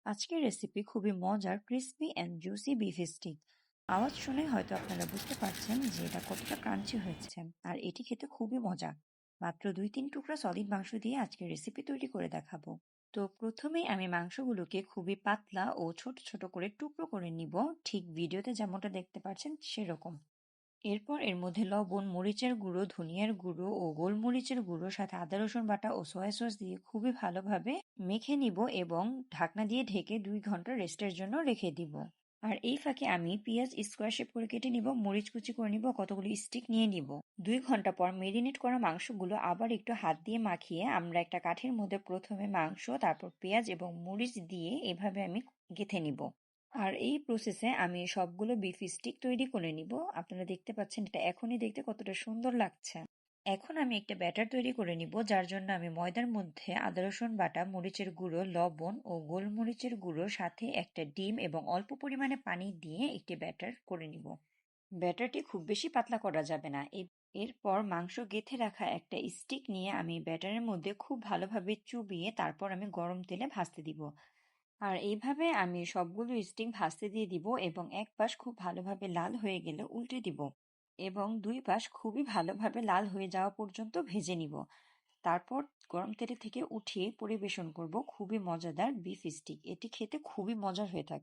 আজকের রেসিপি খুবই মজার crispy and juicy beef stick. আওয়াজ শুনে হয়তো আপনারা বুঝতে পারছেন যে এটা কতটা ক্রাঞ্চি হয়েছে। আর এটি খেতে খুবই মজা। মাত্র 2-3 টুকরা সলিড মাংস দিয়ে আজকের রেসিপি তৈরি করে দেখাবো। তো প্রথমেই আমি মাংসগুলোকে খুবই পাতলা ও ছোট ছোট করে টুকরো করে নিব, ঠিক ভিডিওতে যেমনটা দেখতে পাচ্ছেন সেরকম। এরপর এর মধ্যে লবণ, মরিচের গুঁড়ো, ধনিয়ার গুঁড়ো ও গোলমরিচের গুঁড়ো, সাথে আদা রসুন বাটা ও সয়া সস দিয়ে খুবই ভালোভাবে মেখে নিব এবং ঢাকনা দিয়ে ঢেকে 2 ঘন্টা রেস্টের জন্য রেখে দিব। আর এই ফাঁকে আমি পেঁয়াজ স্কোয়ার শেপ করে কেটে নিব, মরিচ কুচি করে নিব, কতগুলো স্টিক নিয়ে নিব। 2 ঘন্টা পর মেরিনেট করা মাংসগুলো আবার একটু হাত দিয়ে মাখিয়ে আমরা একটা কাঠির মধ্যে প্রথমে মাংস, তারপর পেঁয়াজ এবং মরিচ দিয়ে এভাবে আমি গেঁথে নিব। আর এই প্রসেসে আমি সবগুলো বিফ স্টিক তৈরি করে নিব। আপনারা দেখতে পাচ্ছেন এটা এখনই দেখতে কতটা সুন্দর লাগছে। এখন আমি একটা ব্যাটার তৈরি করে নিব, যার জন্য আমি ময়দার মধ্যে আদা রসুন বাটা, মরিচের গুঁড়ো, লবণ ও গোলমরিচের গুঁড়ো, সাথে একটা ডিম এবং অল্প পরিমাণে পানি দিয়ে একটি ব্যাটার করে নিব। ব্যাটারটি খুব বেশি পাতলা করা যাবে না। এরপর মাংস গেঁথে রাখা একটা স্টিক নিয়ে আমি ব্যাটারের মধ্যে খুব ভালোভাবে চুবিয়ে তারপর আমি গরম তেলে ভাজতে দিব। আর এইভাবে আমি সবগুলো স্টিং ভাজতে দিয়ে দিব এবং এক পাশ খুব ভালোভাবে লাল হয়ে গেলে উল্টে দিব এবং 2 পাশ খুবই ভালোভাবে লাল হয়ে যাওয়া পর্যন্ত ভেজে নিব। তারপর গরম তেলে থেকে উঠিয়ে পরিবেশন করব খুবই মজাদার বিফ স্টিক। এটি খেতে খুবই মজার হয়ে থাকে।